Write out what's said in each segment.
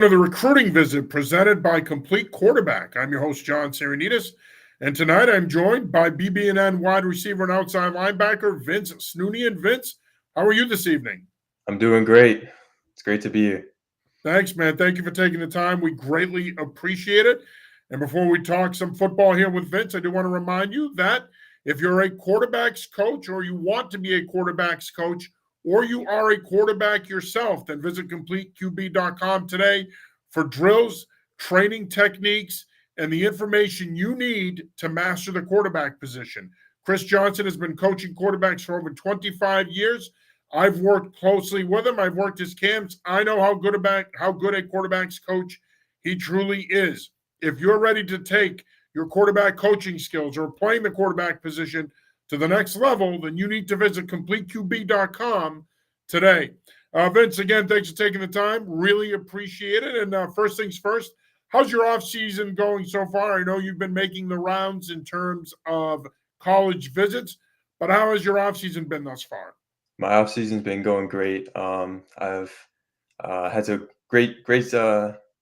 To the recruiting visit presented by Complete Quarterback. I'm your host, John Serenitas, and tonight I'm joined by BB&N wide receiver and outside linebacker Vince Snoonian. Vince, how are you this evening? I'm doing great. It's great to be here. Thanks, man. Thank you for taking the time. We greatly appreciate it. And before we talk some football here with Vince, I do want to remind you that if you're a quarterbacks coach or you want to be a quarterbacks coach or you are a quarterback yourself, then visit CompleteQB.com today for drills, training techniques, and the information you need to master the quarterback position. Chris Johnson has been coaching quarterbacks for over 25 years. I've worked closely with him. I've worked his camps. I know how good a quarterbacks coach he truly is. If you're ready to take your quarterback coaching skills or playing the quarterback position to the next level, then you need to visit CompleteQB.com today. Vince, again, thanks for taking the time. Really appreciate it. And first things first, how's your off season going so far? I know you've been making the rounds in terms of college visits, but how has your off season been thus far? My off season's been going great. I've had a great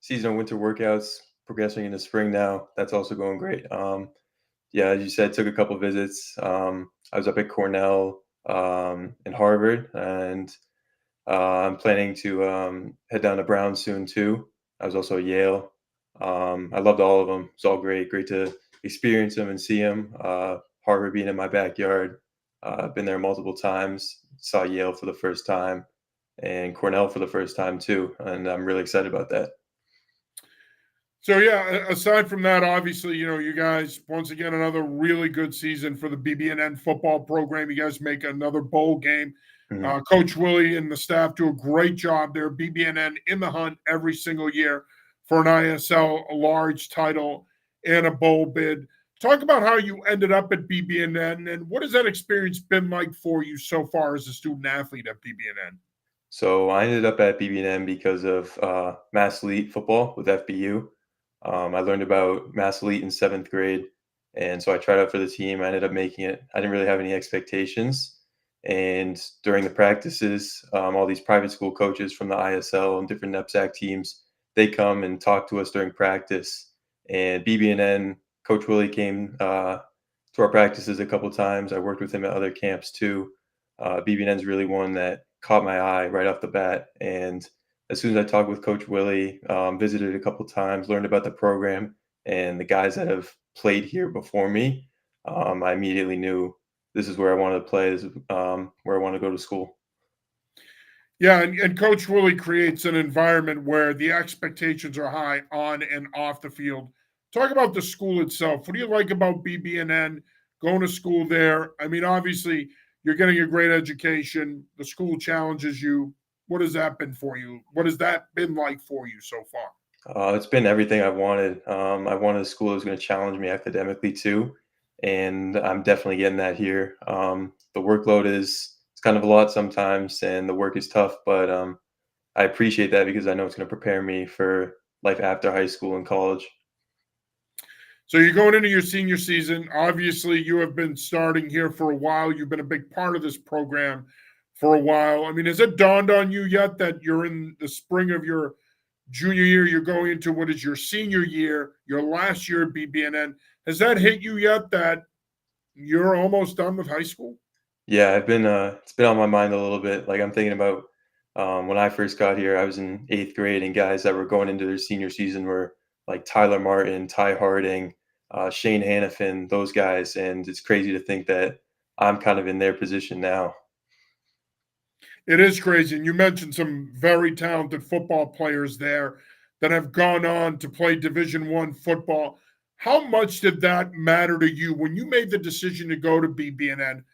season of winter workouts, progressing into spring now. That's also going great. Yeah, as you said, took a couple visits. I was up at Cornell and Harvard, and I'm planning to head down to Brown soon too. I was also at Yale. I loved all of them. It's all great to experience them and see them. Harvard being in my backyard. I've been there multiple times. Saw Yale for the first time and Cornell for the first time too, and I'm really excited about that. So yeah, aside from that, obviously, you guys once again another really good season for the BB&N football program. You guys make another bowl game. Mhm. Coach Willie and the staff do a great job there. BB&N in the hunt every single year for an ISL, a large title, and a bowl bid. Talk about how you ended up at BB&N and what has that experience been like for you so far as a student athlete at BB&N? So I ended up at BB&M because of Mass Elite football with FBU. I learned about Mass Elite in seventh grade, and so I tried out for the team. I ended up making it. I didn't really have any expectations, and during the practices, all these private school coaches from the ISL and different NEPSAC teams, they come and talk to us during practice. And BB&N Coach Willie came to our practices a couple times. I worked with him at other camps too. BB&N's really one that caught my eye right off the bat. And as soon as I talked with Coach Willie, visited a couple times, learned about the program and the guys that have played here before me, I immediately knew this is where I wanted to play. This is where I want to go to school. Yeah, and Coach Willie creates an environment where the expectations are high on and off the field. Talk about the school itself. What do you like about BB&N, going to school there? I mean, obviously, you're getting a great education. The school challenges you. What has that been for you? What has that been like for you so far? It's been everything I wanted. I wanted a school that was going to challenge me academically too, and I'm definitely getting that here. The workload is it's kind of a lot sometimes, and the work is tough, but I appreciate that because I know it's going to prepare me for life after high school and college. So you're going into your senior season. Obviously, you have been starting here for a while. You've been a big part of this program for a while. I mean, has it dawned on you yet that you're in the spring of your junior year? You're going into what is your senior year, your last year at BB&N. Has that hit you yet that you're almost done with high school? Yeah, I've been it's been on my mind a little bit. Like I'm thinking about when I first got here, I was in eighth grade, and guys that were going into their senior season were like Tyler Martin, Ty Harding, Shane Hannafin, those guys, and it's crazy to think that I'm kind of in their position now. It is crazy. And you mentioned some very talented football players there that have gone on to play Division One football. How much did that matter to you when you made the decision to go to BB&N?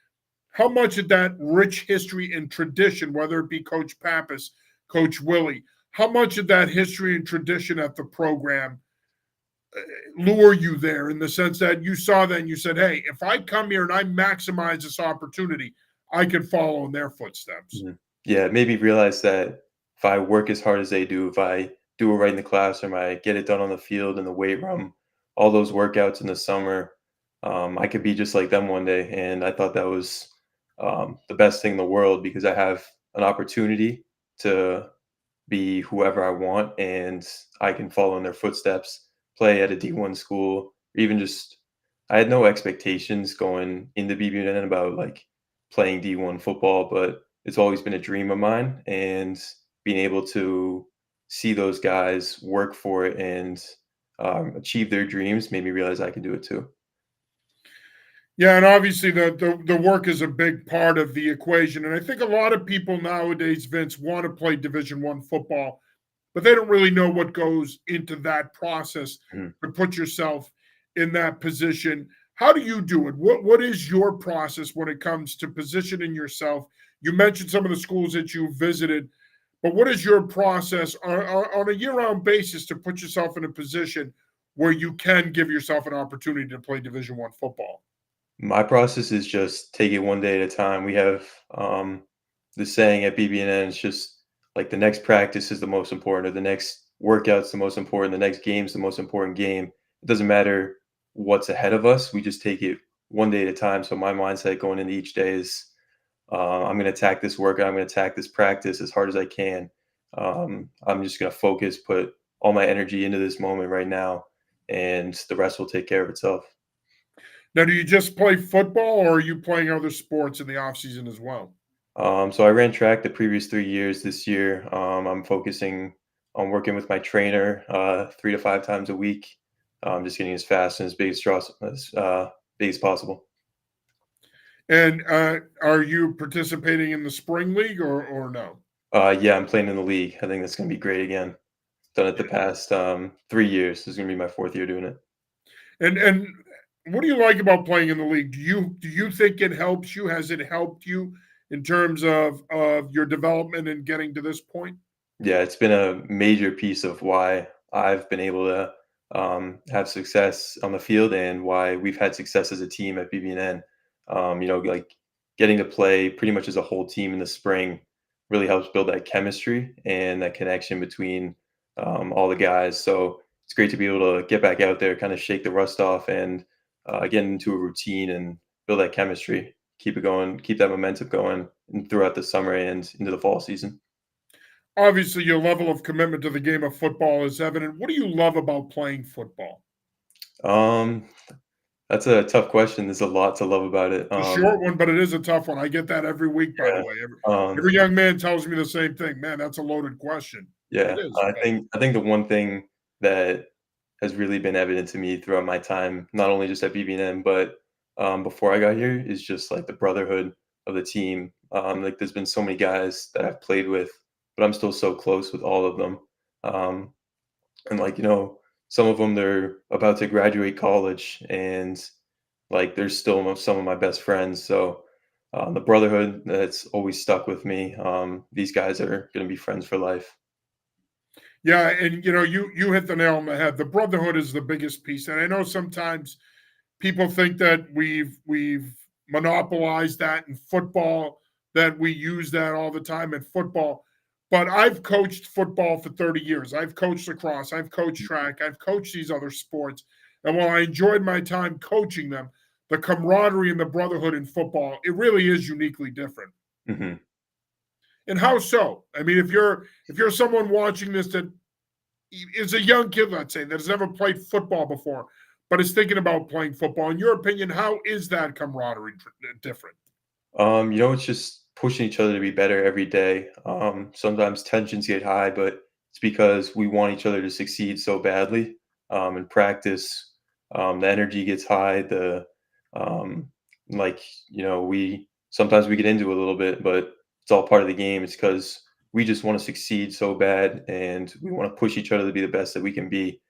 How much of that rich history and tradition, whether it be Coach Pappas, Coach Willie, how much of that history and tradition at the program lure you there in the sense that you saw that and you said, hey, if I come here and I maximize this opportunity, I can follow in their footsteps? Mhm. Yeah, it made me realize that if I work as hard as they do, if I do it right in the classroom, I get it done on the field in the weight room, all those workouts in the summer, I could be just like them one day. And I thought that was the best thing in the world because I have an opportunity to be whoever I want, and I can follow in their footsteps, play at a D1 school, or even just I had no expectations going into BB&N about like playing D1 football, but it's always been a dream of mine, and being able to see those guys work for it and achieve their dreams made me realize I can do it too. Yeah, and obviously the work is a big part of the equation. And I think a lot of people nowadays, Vince, want to play Division 1 football, but they don't really know what goes into that process Mhm. to put yourself in that position. How do you do it? What is your process when it comes to positioning yourself? You mentioned some of the schools that you visited, but what is your process on a year-round basis to put yourself in a position where you can give yourself an opportunity to play Division 1 football? My process is just take it one day at a time. We have the saying at BB&N, it's just like the next practice is the most important, or the next workout's the most important, the next game's the most important game. It doesn't matter what's ahead of us. We just take it one day at a time. So my mindset going into each day is I'm going to attack this workout. I'm going to attack this practice as hard as I can. I'm just going to focus, put all my energy into this moment right now, and the rest will take care of itself. Now, do you just play football or are you playing other sports in the off season as well? So I ran track the previous 3 years. This year, I'm focusing on working with my trainer 3 to 5 times a week. Just getting as fast and as big as possible. And are you participating in the spring league or no? Yeah, I'm playing in the league. I think that's going to be great again. Done it the past 3 years. This is going to be my fourth year doing it. And what do you like about playing in the league? Do you think it helps you? Has it helped you in terms of your development and getting to this point? Yeah, it's been a major piece of why I've been able to have success on the field and why we've had success as a team at BB&N. Like getting to play pretty much as a whole team in the spring really helps build that chemistry and that connection between all the guys. So it's great to be able to get back out there, kind of shake the rust off, and get into a routine and build that chemistry. Keep it going, keep that momentum going throughout the summer and into the fall season. Obviously, your level of commitment to the game of football is evident. What do you love about playing football? Um, that's a tough question. There's a lot to love about it. It's a short one, but it is a tough one. I get that every week, by the Yeah, way. um, Every young man tells me the same thing. Man, that's a loaded question. It yeah. is. I think the one thing that has really been evident to me throughout my time, not only just at BB&M, but before I got here, is just like the brotherhood of the team. Like there's been so many guys that I've played with, but I'm still so close with all of them. Um, and like some of them they're about to graduate college, and like they're still some of my best friends. So the brotherhood that's always stuck with me. These guys are going to be friends for life. Yeah, and you hit the nail on the head. The brotherhood is the biggest piece, and I know sometimes people think that we've monopolized that in football, that we use that all the time in football. But I've coached football for 30 years. I've coached lacrosse, I've coached track, I've coached these other sports. And while I enjoyed my time coaching them, the camaraderie and the brotherhood in football, it really is uniquely different. Hmm. And how so? I mean, if you're someone watching this that is a young kid, let's say, that has never played football before, but is thinking about playing football. In your opinion, how is that camaraderie different? It's just pushing each other to be better every day. Sometimes tensions get high, but it's because we want each other to succeed so badly. In practice, the energy gets high. The um, like we sometimes we get into it a little bit, but it's all part of the game. It's because we just want to succeed so bad, and we want to push each other to be the best that we can be.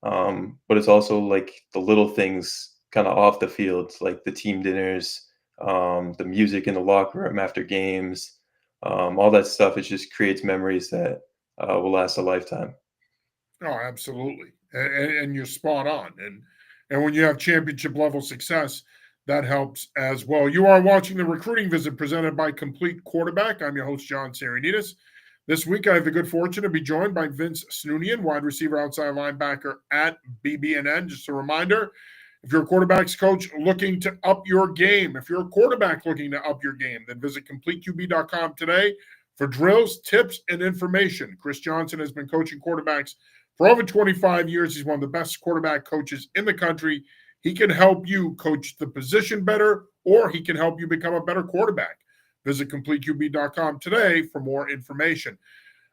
But it's also like the little things kind of off the field, like the team dinners, the music in the locker room after games, all that stuff. It just creates memories that will last a lifetime. Oh, absolutely, and you're spot on. And when you have championship level success, that helps as well. You are watching the recruiting visit presented by Complete Quarterback. I'm your host, John Saranitas. This week, I have the good fortune to be joined by Vince Snoonian, wide receiver, outside linebacker at BB&N. Just a reminder, if you're a quarterbacks coach looking to up your game, if you're a quarterback looking to up your game, then visit CompleteQB.com today For drills, tips, and information, Chris Johnson has been coaching quarterbacks for over 25 years. He's one of the best quarterback coaches in the country. He can help you coach the position better, or he can help you become a better quarterback. Visit CompleteQB.com today for more information.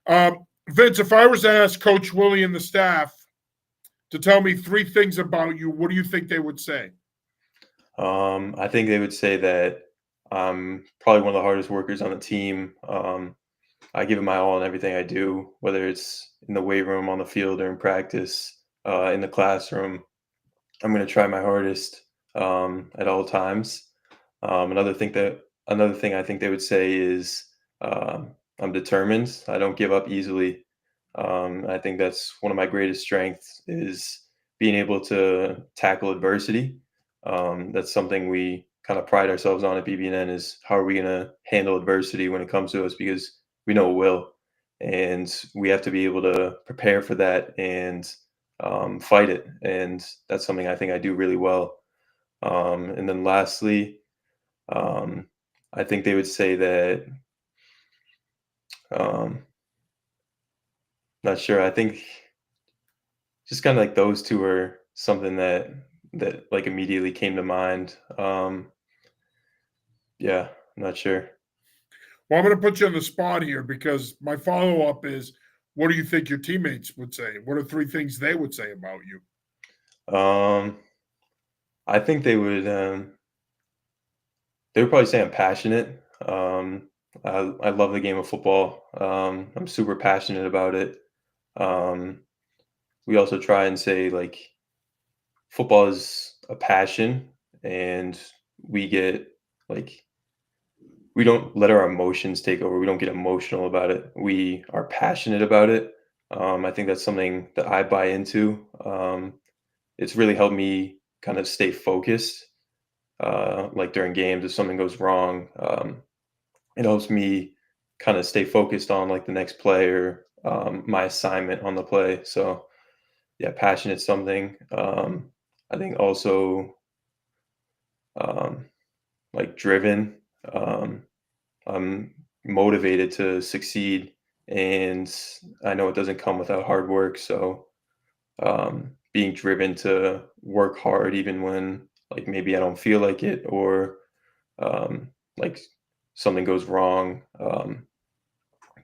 Vince, if I was to ask Coach Willie and the staff to tell me 3 things about you, what do you think they would say? I think they would say that I'm probably one of the hardest workers on the team. I give it my all in everything I do, whether it's in the weight room, on the field, or in practice, in the classroom. I'm going to try my hardest at all times. Another thing I think they would say is I'm determined. I don't give up easily. I think that's one of my greatest strengths is being able to tackle adversity. That's something we kind of pride ourselves on at BB&N is how are we going to handle adversity when it comes to us, because we know it will, and we have to be able to prepare for that and fight it. And that's something I think I do really well. And then lastly, I think they would say that, not sure. I think just kind of like those two are something that like immediately came to mind. Yeah, I'm not sure. Well, I'm going to put you on the spot here because my follow up is, what do you think your teammates would say? What are 3 things they would say about you? I think they would probably say I'm passionate. I love the game of football. I'm super passionate about it. We also try and say like football is a passion, and we get like we don't let our emotions take over. We don't get emotional about it. We are passionate about it. I think that's something that I buy into. It's really helped me kind of stay focused. Like during games, if something goes wrong, it helps me kind of stay focused on like the next play or my assignment on the play. So yeah, passion is something. I think also um, like driven. I'm motivated to succeed, and I know it doesn't come without hard work. So being driven to work hard even when like maybe I don't feel like it, or like something goes wrong.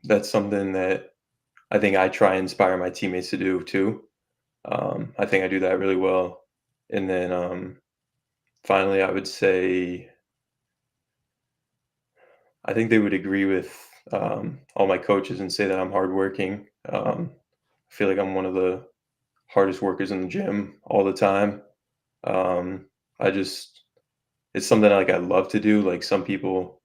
That's something that I think I try and inspire my teammates to do too. I think I do that really well. And then finally, I would say I think they would agree with all my coaches and say that I'm hardworking. I feel like I'm one of the hardest workers in the gym all the time. Um, I just it's something like I love to do. Like some people,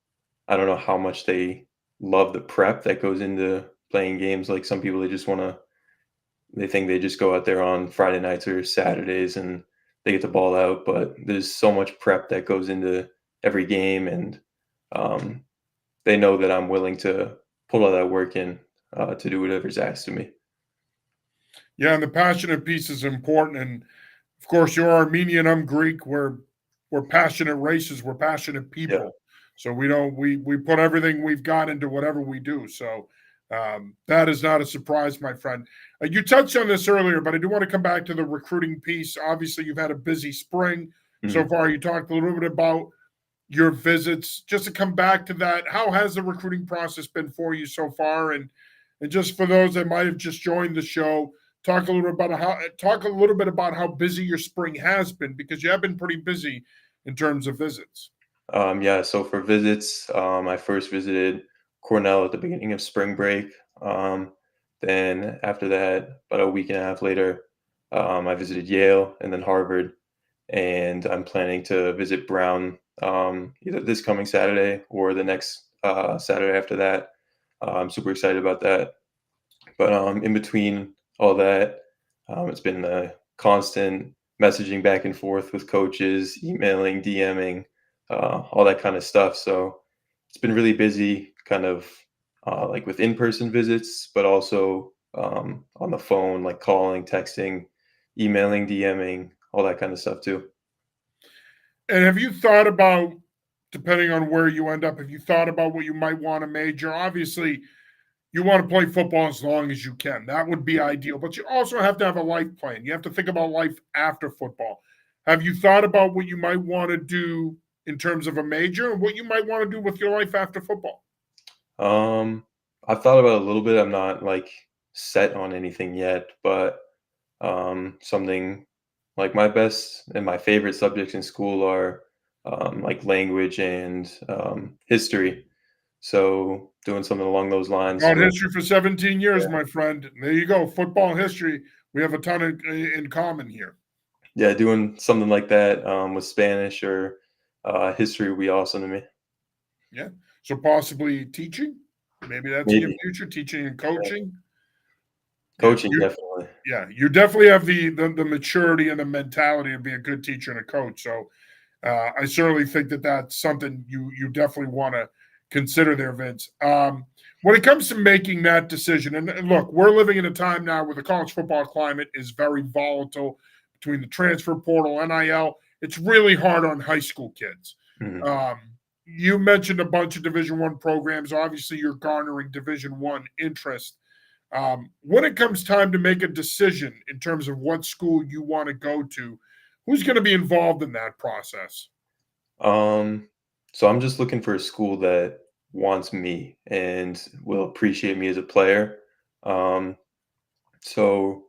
I don't know how much they love the prep that goes into playing games. Like some people, they think they just go out there on Friday nights or Saturdays and they get the ball out. But there's so much prep that goes into every game, and um, they know that I'm willing to put all that work in to do whatever's asked of me. Yeah, and the passionate piece is important. And of course, you're Armenian, I'm Greek. We're passionate races. We're passionate Yeah. people. So we don't we put everything we've got into whatever we do. So that is not a surprise, my friend. You touched on this earlier, but I do want to come back to the recruiting piece. Obviously, you've had a busy spring so Mhm. far. You talked a little bit about your visits. Just to come back to that, how has the recruiting process been for you so far? And just for those that might have just joined the show, talk a little bit about how busy your spring has been, because you have been pretty busy in terms of visits. Yeah, so for visits, I first visited Cornell at the beginning of spring break. Then after that, about a week and a half later, I visited Yale and then Harvard. And I'm planning to visit Brown either this coming Saturday or the next Saturday after that. I'm super excited about that. But in between all that, it's been a constant messaging back and forth with coaches, emailing, DMing, all that kind of stuff. So it's been really busy, kind of like with in-person visits, but also on the phone, like calling, texting, emailing, DMing, all that kind of stuff too. And have you thought about depending on where you end up, have you thought about what you might want to major? Obviously, you want to play football as long as you can. That would be ideal. But you also have to have a life plan. You have to think about life after football. Have you thought about what you might want to do in terms of a major and what you might want to do with your life after football? Um, I've thought about it a little bit. I'm not like set on anything yet, but something like my best and my favorite subjects in school are like language and history. So doing something along those lines. Taught With, history for 17 years, yeah, my friend. There you go. Football history. We have a ton in common here. yeah, doing something like that with Spanish or history would be awesome to me. Yeah. So possibly teaching. Maybe that's in your Maybe, future, teaching and yeah. coaching. Yeah. Coaching definitely. Yeah, you definitely have the maturity and the mentality to be a good teacher and a coach. So I certainly think that that's something you definitely want to consider there, Vince. When it comes to making that decision, and look, we're living in a time now where the college football climate is very volatile between the transfer portal, NIL. It's really hard on high school kids. Mhm. Um, you mentioned a bunch of Division One programs. Obviously, you're garnering Division One interest. When it comes time to make a decision in terms of what school you want to go to, who's going to be involved in that process? Um, so I'm just looking for a school that wants me and will appreciate me as a player. Um, so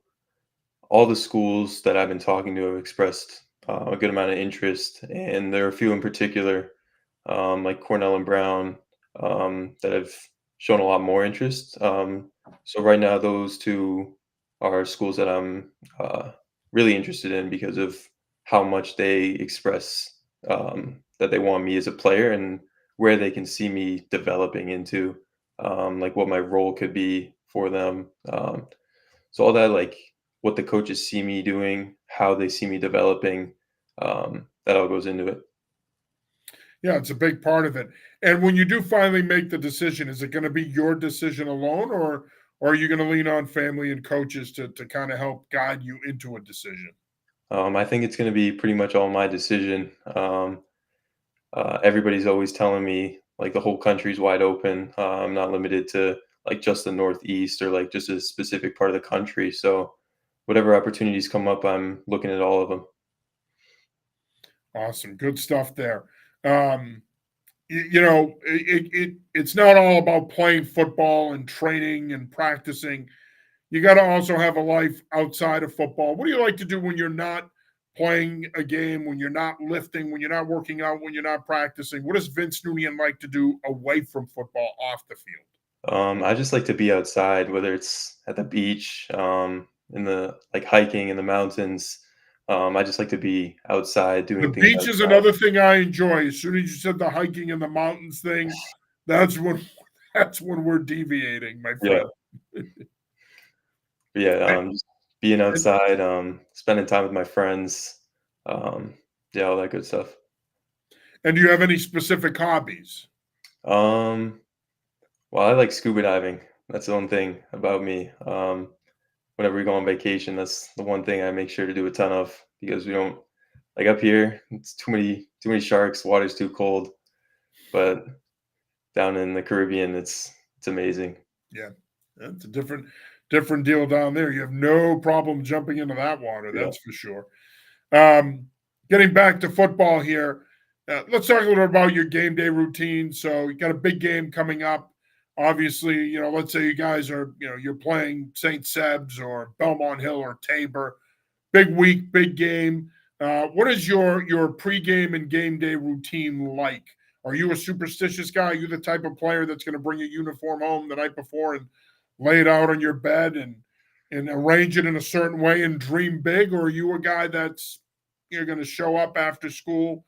all the schools that I've been talking to have expressed a good amount of interest, and there are a few in particular, like Cornell and Brown, that have shown a lot more interest. So right now, those two are schools that I'm really interested in because of how much they express that they want me as a player and where they can see me developing into, like what my role could be for them. So all that, like what the coaches see me doing, how they see me developing, that all goes into it. Yeah, it's a big part of it. And when you do finally make the decision, is it going to be your decision alone, or are you going to lean on family and coaches to kind of help guide you into a decision? I think it's going to be pretty much all my decision. Everybody's always telling me like the whole country's wide open. I'm not limited to like just the Northeast or like just a specific part of the country. So whatever opportunities come up, I'm looking at all of them. Awesome, good stuff there. Um, it's not all about playing football and training and practicing. You got to also have a life outside of football. What do you like to do when you're not playing a game, when you're not lifting, when you're not working out, when you're not practicing? What does Vince Snoonian like to do away from football off the field? I just like to be outside, whether it's at the beach, in the like hiking in the mountains. I just like to be outside The doing things beach is outside. another thing I enjoy. As soon as you said the hiking in the mountains thing, that's when that's when we're deviating, my Yeah, friend. yeah. And, Just being and outside, spending time with my friends. Um, yeah, all that good stuff. and do you have any specific hobbies? Um, well, I like scuba diving. That's the one thing about me. Whenever we go on vacation, that's the one thing I make sure to do a ton of because we don't like up here. It's too many sharks. Water's too cold. But down in the Caribbean, it's amazing. Yeah, that's a different deal down there. You have no problem jumping into that water, Yeah. that's for sure. Um, Getting back to football here, let's talk a little about your game day routine. So you got a big game coming up. Obviously, let's say you guys are, you're playing St. Seb's or Belmont Hill or Tabor. Big week, big game. What is your pregame and game day routine like? Are you a superstitious guy? Are you the type of player that's going to bring a uniform home the night before and lay it out on your bed and arrange it in a certain way and dream big? Or are you a guy that's you're going to show up after school,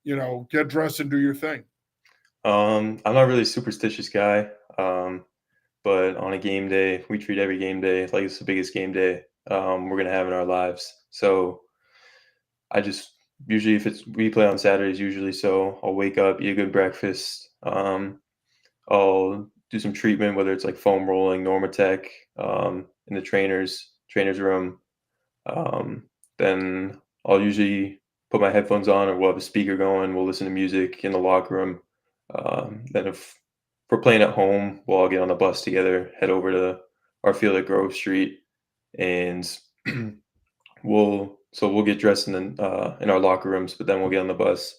get dressed and do your thing? I'm not really a superstitious guy, but on a game day, we treat every game day like it's the biggest game day we're gonna have in our lives. So I just usually, if it's we play on Saturdays usually, so I'll wake up, eat a good breakfast. I'll do some treatment, whether it's like foam rolling, Normatec, in the trainer's room. Um, then I'll usually put my headphones on, or we'll have a speaker going. We'll listen to music in the locker room. Then if we're playing at home, we'll all get on the bus together, head over to our field at Grove Street, and we'll get dressed in our locker rooms, but then we'll get on the bus.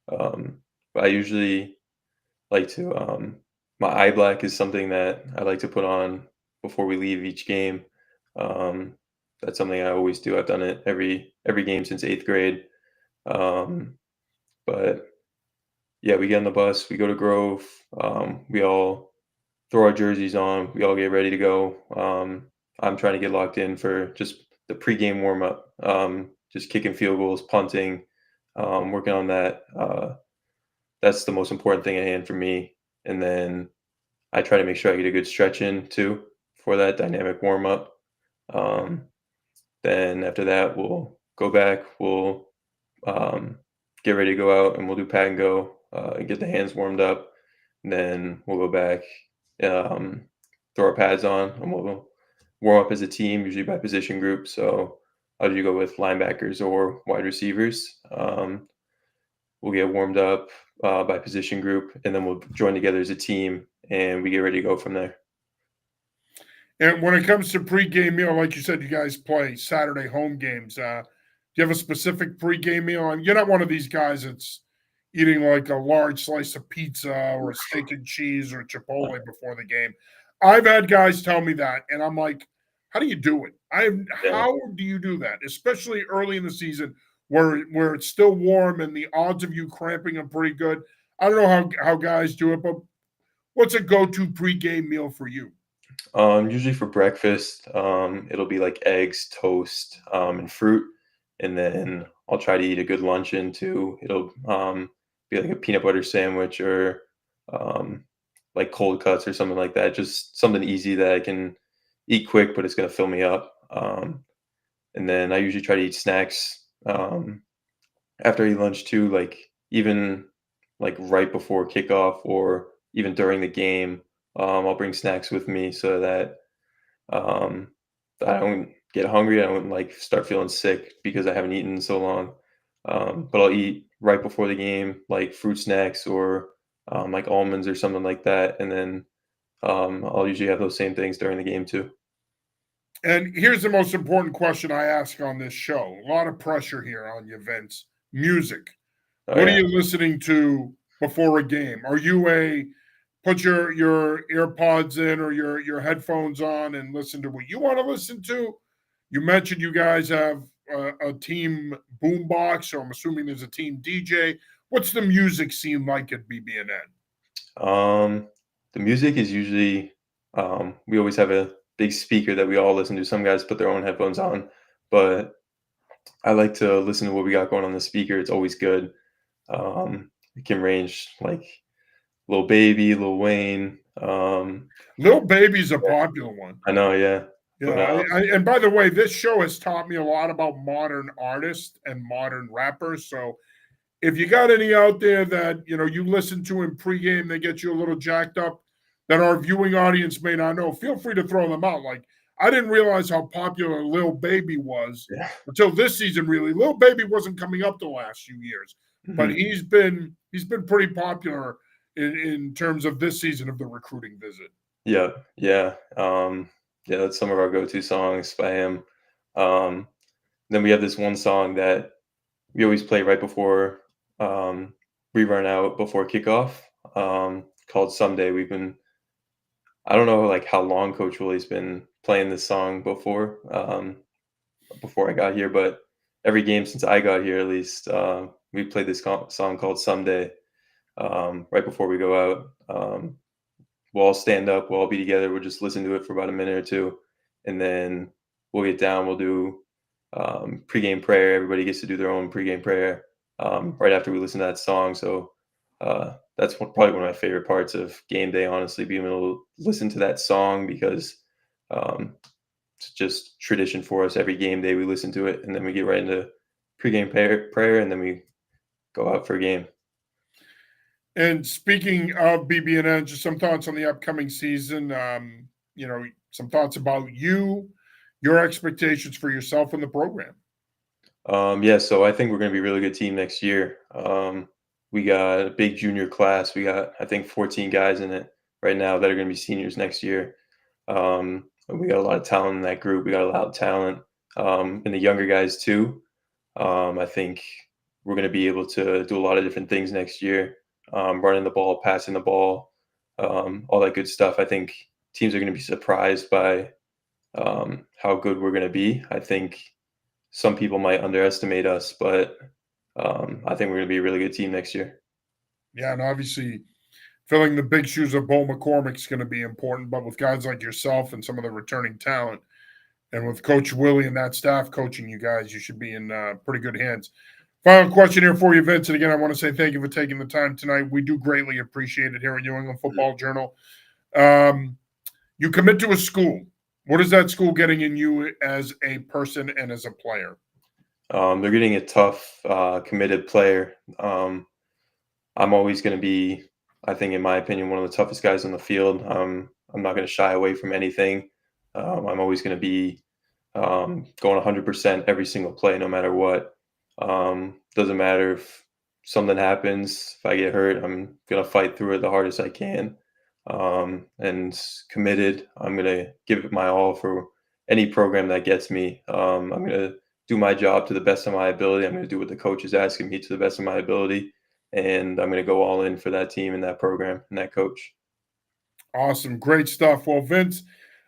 But I usually like to my eye black is something that I like to put on before we leave each game. Um, that's something I always do. I've done it every game since 8th grade. Um, but yeah, we get on the bus, we go to Grove, we all throw our jerseys on, we all get ready to go. I'm trying to get locked in for just the pregame warm up, just kicking field goals, punting, working on that. That's the most important thing at hand for me. And then I try to make sure I get a good stretch in too for that dynamic warm up. Um, then after that, we'll go back, we'll get ready to go out, and we'll do pat and go, and get the hands warmed up. And then we'll go back, um, throw our pads on, and we'll warm up as a team, usually by position group. So I'll usually go with linebackers or wide receivers. We'll get warmed up by position group, and then we'll join together as a team, and we get ready to go from there. And when it comes to pregame meal, like you said, you guys play Saturday home games. Do you have a specific pregame meal? And you're not one of these guys that's eating like a large slice of pizza or a steak and cheese or Chipotle before the game. I've had guys tell me that, and I'm like, how do you do it? Yeah. How do you do that, especially early in the season where it's still warm and the odds of you cramping are pretty good? I don't know how guys do it, but what's a go-to pregame meal for you? Usually for breakfast, it'll be like eggs, toast, and fruit, and then I'll try to eat a good luncheon too. It'll be like a peanut butter sandwich or um, like cold cuts or something like that. Just something easy that I can eat quick, but it's gonna fill me up. And then I usually try to eat snacks after I eat lunch too, like even like right before kickoff or even during the game. I'll bring snacks with me so um, that I don't get hungry. I don't like start feeling sick because I haven't eaten in so long. But I'll eat right before the game, like fruit snacks or like almonds or something like that. And then I'll usually have those same things during the game too. And here's the most important question I ask on this show. A lot of pressure here on you, Vince. Music. Oh What are yeah, you listening to before a game? Are you a put your earpods in or your headphones on and listen to what you want to listen to? You mentioned you guys have a team boombox, so I'm assuming there's a team DJ. What's the music scene like at BB&N? Um, the music is usually we always have a big speaker that we all listen to. Some guys put their own headphones on, but I like to listen to what we got going on the speaker. It's always good. It can range like Lil Baby, Lil Wayne. Lil Baby's a popular one. I know, yeah, but Yeah, and by the way, this show has taught me a lot about modern artists and modern rappers. So if you got any out there that you listen to in pregame, they get you a little jacked up, that our viewing audience may not know, feel free to throw them out. Like I didn't realize how popular Lil Baby was yeah, until this season. Really, Lil Baby wasn't coming up the last few years, but mhm. he's been pretty popular in terms of this season of the recruiting visit. Yeah, yeah, yeah. That's some of our go-to songs by him. Um, then we have this one song that we always play right before we run out before kickoff, called "Someday." I don't know like how long Coach Willie's been playing this song before I got here, but every game since I got here, at least, we played this song called "Someday" right before we go out. We'll all stand up, we'll all be together, we'll just listen to it for about a minute or two, and then we'll get down, we'll do pregame prayer. Everybody gets to do their own pregame prayer right after we listen to that song. So that's probably one of my favorite parts of game day, honestly, being able to listen to that song because um, it's just tradition for us. Every game day we listen to it, and then we get right into pregame prayer, and then we go out for a game. And speaking of BB&N, just some thoughts on the upcoming season. Some thoughts about you, your expectations for yourself and the program. Yeah, so I think we're going to be a really good team next year. We got a big junior class. We got, I think, 14 guys in it right now that are going to be seniors next year. And we got a lot of talent in that group. We got a lot of talent in the younger guys too. I think we're going to be able to do a lot of different things next year, running the ball, passing the ball, all that good stuff. I think teams are going to be surprised by how good we're going to be. I think some people might underestimate us, but I think we're going to be a really good team next year. Yeah, and obviously filling the big shoes of Bo McCormick's going to be important, but with guys like yourself and some of the returning talent, and with Coach Willie and that staff coaching you guys, you should be in pretty good hands. Final question here for you, Vince. And again, I want to say thank you for taking the time tonight. We do greatly appreciate it here in New England Football Journal. You commit to a school. What is that school getting in you as a person and as a player? They're getting a tough, committed player. I'm always going to be, I think, in my opinion, one of the toughest guys on the field. I'm not going to shy away from anything. I'm always going to be going 100% every single play, no matter what. Doesn't matter if something happens, if I get hurt, I'm going to fight through it the hardest I can. And committed, I'm going to give it my all for any program that gets me. I'm going to do my job to the best of my ability. I'm going to do what the coach is asking me to the best of my ability. And I'm going to go all in for that team and that program and that coach. Awesome. Great stuff. Well, Vince,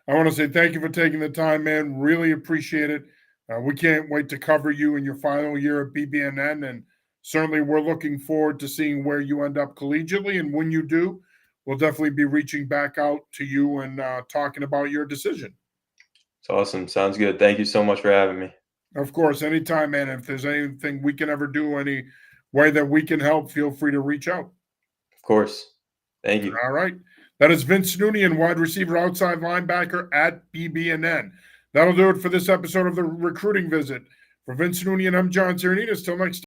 I want to say thank you for taking the time, man. Really appreciate it. We can't wait to cover you in your final year at BB&N, and certainly we're looking forward to seeing where you end up collegiately. And when you do, we'll definitely be reaching back out to you and talking about your decision. It's awesome. Sounds good. Thank you so much for having me. Of course, anytime, man. If there's anything we can ever do, any way that we can help, feel free to reach out. Of course. Thank you. All right. That is Vince Snoonian, wide receiver, outside linebacker at BB&N. That'll do it for this episode of the Recruiting Visit. For Vince Snoonian, I'm John Serenitas. Till next time.